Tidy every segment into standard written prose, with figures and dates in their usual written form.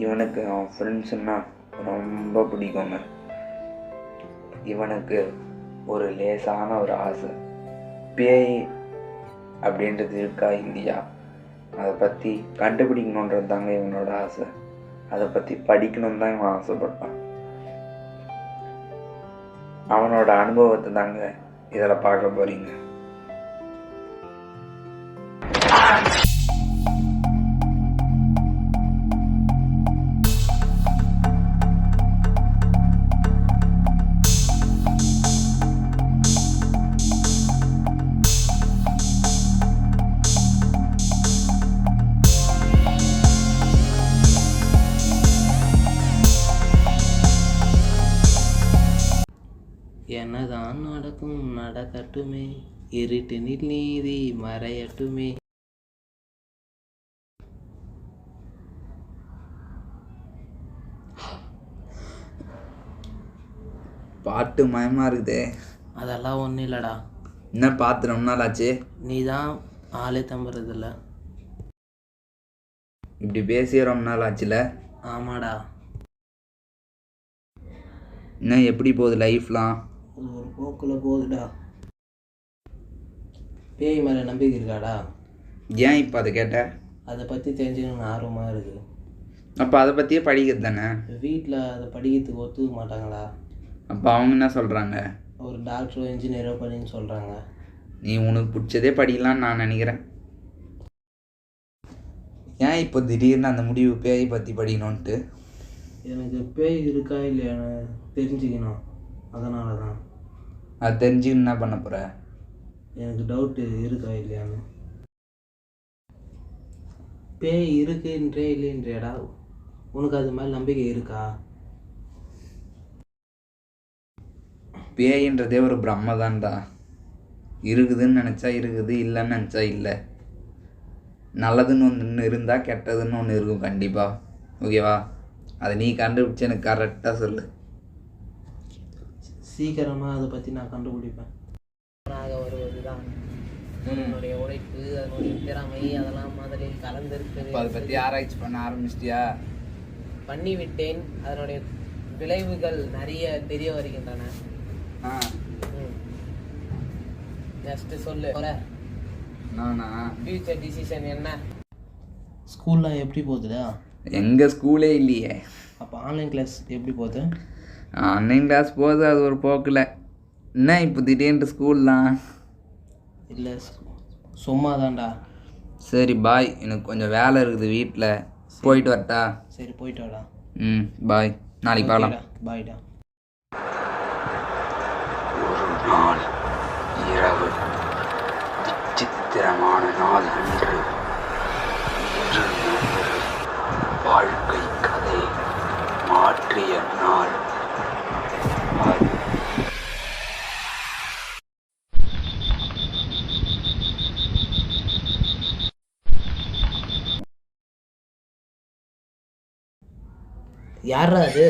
இவனுக்கு அவன் ஃப்ரெண்ட்ஸுன்னா ரொம்ப பிடிக்குங்க. இவனுக்கு ஒரு லேசான ஒரு ஆசை, பேய் அப்படின்றது இருக்கா இல்லையா அதை பற்றி கண்டுபிடிக்கணுன்றது தாங்க இவனோட ஆசை. அதை பற்றி படிக்கணும்னு தான் இவன் ஆசைப்பட்டான். அவனோட அனுபவத்தை தாங்க இதில் பார்க்க போறீங்க. என்னதான் நடக்கும் நடக்கட்டுமே, இருட்டினில் நீதி மறையட்டுமே. பாட்டு மயமாக இருக்குதே. அதெல்லாம் ஒன்றும் இல்லைடா. என்ன பார்த்து ரொம்ப நாள் ஆச்சு? நீ தான் ஆளே தம்புறதில்ல. இப்படி பேசிய ரொம்ப நாள் ஆச்சுல? ஆமாடா. என்ன எப்படி போகுது லைஃப்லாம்? அது ஒரு போக்கில் போகுதுடா. பேய் மேலே நம்பிக்கை இருக்காடா? ஏன் இப்போ அதை கேட்ட? அதை பற்றி தெரிஞ்சுக்கணும்னு ஆர்வமாக இருக்குது. அப்போ அதை பற்றியே படிக்கிறது தானே? வீட்டில் அதை படிக்கிறதுக்கு ஒத்துக்க மாட்டாங்களா? அப்போ அவங்க என்ன சொல்கிறாங்க? ஒரு டாக்டரோ இன்ஜினியரோ படின்னு சொல்கிறாங்க. நீ உனக்கு பிடிச்சதே படிக்கலான்னு நான் நினைக்கிறேன். ஏன் இப்போ திடீர்னு அந்த முடிவு பேயை பற்றி படிக்கணுன்ட்டு? எனக்கு பேய் இருக்கா இல்லையான்னு தெரிஞ்சுக்கணும், அதனால தான். அது தெரிஞ்சுக்கணும் என்ன பண்ண போகிற? எனக்கு டவுட்டு இருக்கா இல்லையான்னு. பேய் இருக்குன்றே இல்லைன்றேடா, உனக்கு அது மேலே நம்பிக்கை இருக்கா? பேயின்றதே ஒரு பிரம்ம தான்டா. இருக்குதுன்னு நினச்சா இருக்குது, இல்லைன்னு நினச்சா இல்லை. நல்லதுன்னு ஒன்று இருந்தால் கெட்டதுன்னு ஒன்று இருக்கும் கண்டிப்பாக. ஓகேவா? அதை நீ கண்டுபிடிச்சி எனக்கு கரெக்டாக சொல்லு. சீக்கிரமாக அதை பற்றி நான் கண்டுபிடிப்பேன். வருவது தான் என்னுடைய உழைப்பு, அதனுடைய திறமை, அதெல்லாம் மாதிரி கலந்துருக்குது. அதை பற்றி ஆராய்ச்சி பண்ண ஆரம்பிச்சிட்டியா? பண்ணிவிட்டேன். அதனுடைய விளைவுகள் நிறைய தெரிய வருகின்றன. நெக்ஸ்ட்டு சொல்லு. நானா? ஃபியூச்சர் டிசிஷன் என்ன? ஸ்கூல்லாம் எப்படி போகுதுடா? எங்கள் ஸ்கூலே இல்லையே. அப்போ ஆன்லைன் கிளாஸ் எப்படி போகுது? ஆன்லைன் கிளாஸ் போகுது, அது ஒரு போக்கில். என்ன இப்போ திடீர்னு ஸ்கூல்லாம்? இல்லை, சும்மா தான்டா. சரி பாய், எனக்கு கொஞ்சம் வேலை இருக்குது வீட்டில், போயிட்டு வரட்டா? சரி போயிட்டு வாடா. பாய், நாளைக்கு பார்க்கலாம். பாய்டா. ஒரு நாள் இரவு, விசித்திரமான நாள் என்று வாழ்க்கை கதை மாற்றிய நாள். யாரா அது?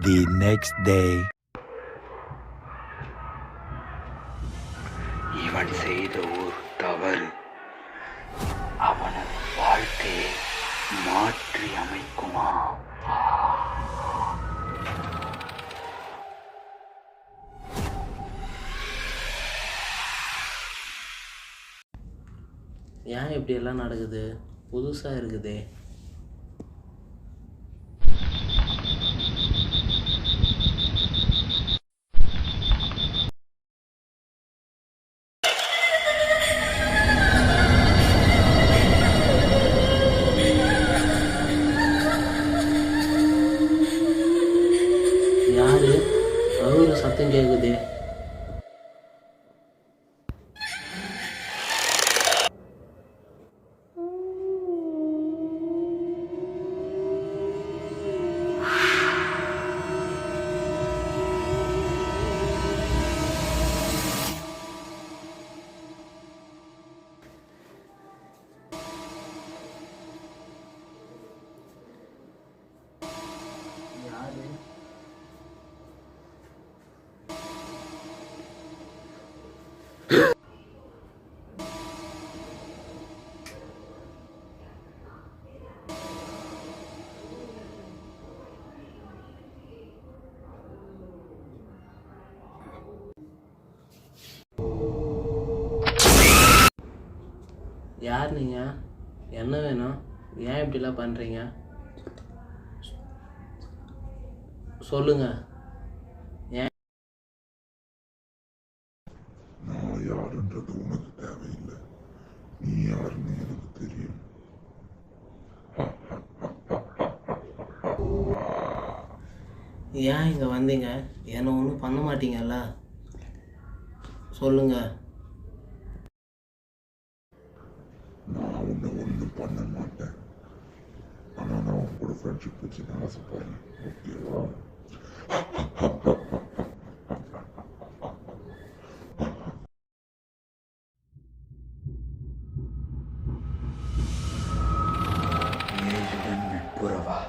The next day. இவன் செய்த ஒரு தவறு அவனது வாழ்க்கையை மாற்றி அமைக்குமா? ஏன் இப்படி எல்லாம் நடக்குது? புதுசாக இருக்குதே. யாரு அழுகுற சத்தம் கேட்குது? யார் நீங்கள்? என்ன வேணும்? ஏன் இப்படிலாம் பண்ணுறீங்க? சொல்லுங்க. ஏன்? நான் யாருன்றது உனக்கு தேவையில்லை. நீ யாருன்னு எனக்கு தெரியும். ஏன் இங்கே வந்தீங்க? என்ன ஒன்றும் பண்ண மாட்டீங்கல்ல? சொல்லுங்க. நான் உன்னை ஒன்றும் பண்ண மாட்டேன். ஆனால் நான் உன் கூட ஃப்ரெண்ட்ஷிப் வச்சு நான் ஆசைப்படுறேன். ஓகேவா? ஏழுடன் நட்புறவா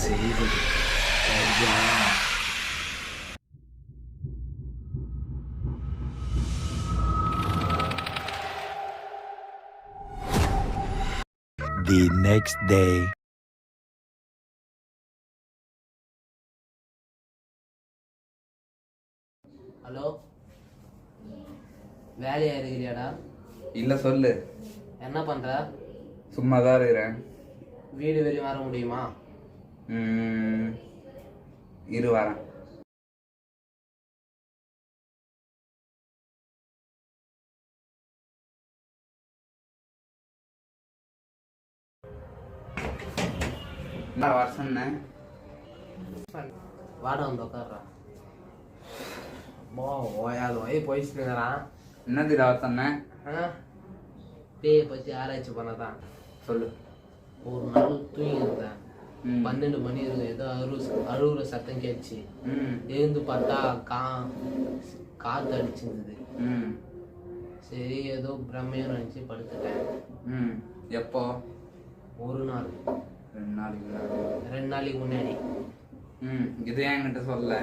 செய்வது சரியா? The next day. ஹலோ, வேலையாக இருக்கிறியாடா? இல்லை சொல்லு. என்ன பண்ணுற? சும்மா தான் இருக்கிறேன். வீடு வெளியே வர முடியுமா? இரு வரேன். வர சொன்னேன். வாடா வந்து உட்கார்றா. ஓயாது போயிச்சுங்கிறான். என்னதுடா வர சொன்னேன்? பேயை பற்றி ஆராய்ச்சி பண்ணதான். சொல்லு. ஒரு நாள் தூங்கியிருந்தேன். 12 மணி இருக்கும். ஏதோ அழுகுற சத்தம் கேட்டுச்சு. எழுந்து பார்த்தா காற்று அடிச்சிருந்தது. சரி ஏதோ பிரம்மையும் நினச்சி படுத்துட்டேன். எப்போ? ஒரு நாள் 2 நாளைக்கு 2 நாளைக்கு முன்னாடி. இது என்கிட்ட சொல்ல.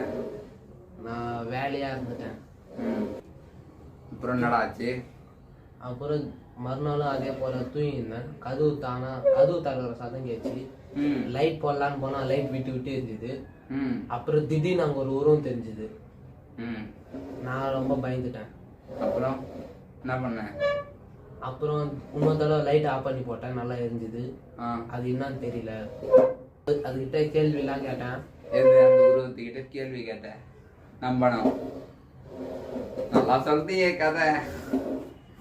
நான் வேலையாக இருந்துட்டேன். அப்புறம் என்னடா ஆச்சு? அப்புறம் மறுநாளும் அதே போல தூங்கியிருந்தேன். கதவு தரகிற சத்தம் கேட்டுச்சு. லைட் போடலான்னு போனால் லைட் விட்டு விட்டு இருந்தது. அப்புறம் திடீர்னு அங்கே ஒரு உருவம் தெரிஞ்சுது. நான் ரொம்ப பயந்துட்டேன். அப்புறம் என்ன பண்ண? அப்புறம் இன்னொரு தடவை லைட் ஆஃப் பண்ணி போட்டேன். நல்லா எரிஞ்சுது. அது என்னன்னு தெரியல. அதுக்கிட்ட கேள்வியெல்லாம் கேட்டேன். எது அந்த உருவத்துக்கிட்ட கேள்வி கேட்டேன்? நம்பணும். நல்லா சொல்லியே கதை.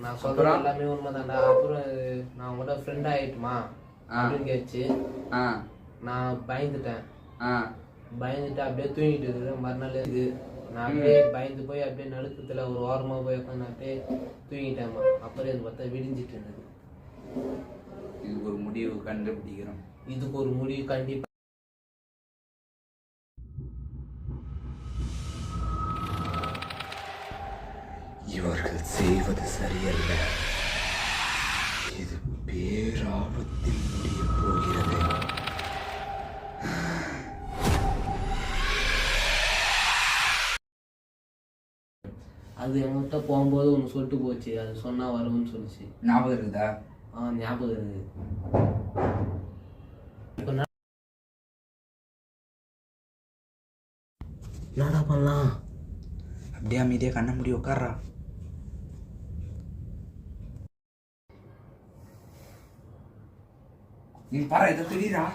நான் சொல்கிறேன் எல்லாமே உண்மைதான்டா. அப்புறம் நான் உங்களோட ஃப்ரெண்ட் ஆகிட்டுமா அப்படின்னு கேட்டுச்சு. நான் பயந்துட்டேன். பயந்துட்டு அப்படியே தூங்கிட்டு இருக்கிறேன். மறுநாள் இது நான் அப்படியே பயந்து போய் அப்படியே நடுக்கத்தில் ஒரு ஓரமாக போய் உட்காந்து அப்படியே தூங்கிட்டேம்மா. அப்புறம் இது பார்த்தா விடிஞ்சிட்டு இருந்தது. இதுக்கு ஒரு முடிவு கண்டுபிடிக்கிறோம். இதுக்கு ஒரு முடிவு கண்டிப்பாக. இவர்கள் செய்வது சரியல்ல. இது பேராபத்தில் முடியப் போகிறது. அது என்கிட்ட போகும்போது ஒன்று சொல்லிட்டு போச்சு. அது சொன்னால் வரும்னு சொல்லிச்சு. ஞாபகம் இருக்குதா? ஞாபகம் இருக்குது. என்னடா பண்ணலாம்? அப்படியே அமைதியாக கண்ண முடி உட்கார்றா. நீ பாரு, இதை தெரியுதா?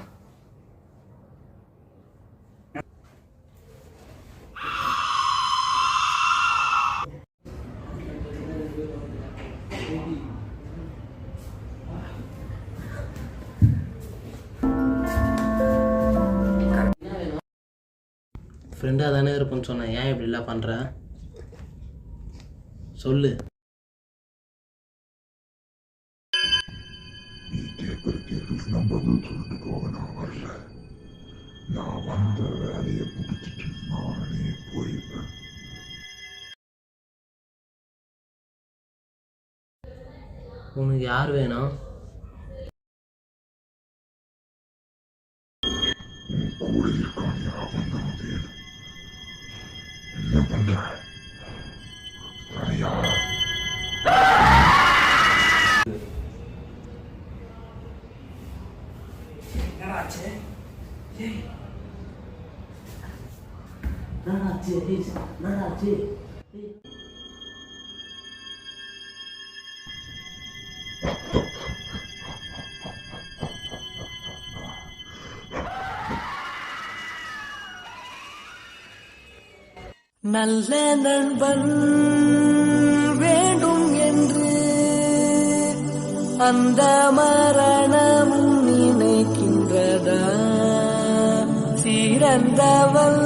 ஃப்ரெண்டாக தானே இருப்பேன்னு சொன்னேன். ஏன் இப்படிலாம் பண்ணுற? சொல்லு. நீ கேட்குற கேள்விக்கு நான் பதில் சொல்லிட்டு போக நான் வரல. நான் வந்த வேலையை முடிச்சுட்டு நானே போயிடுவேன். உனக்கு யார் வேணும்? உன் கூட இருக்கானே அவன் தான் வேணும். என்ன பண்ற? சரியா? என்னடாச்சு? என்னடாச்சு? நல்ல நண்பன் வேண்டும் என்று அந்த மரணமும் நினைக்கின்றதா? சிறந்தவள்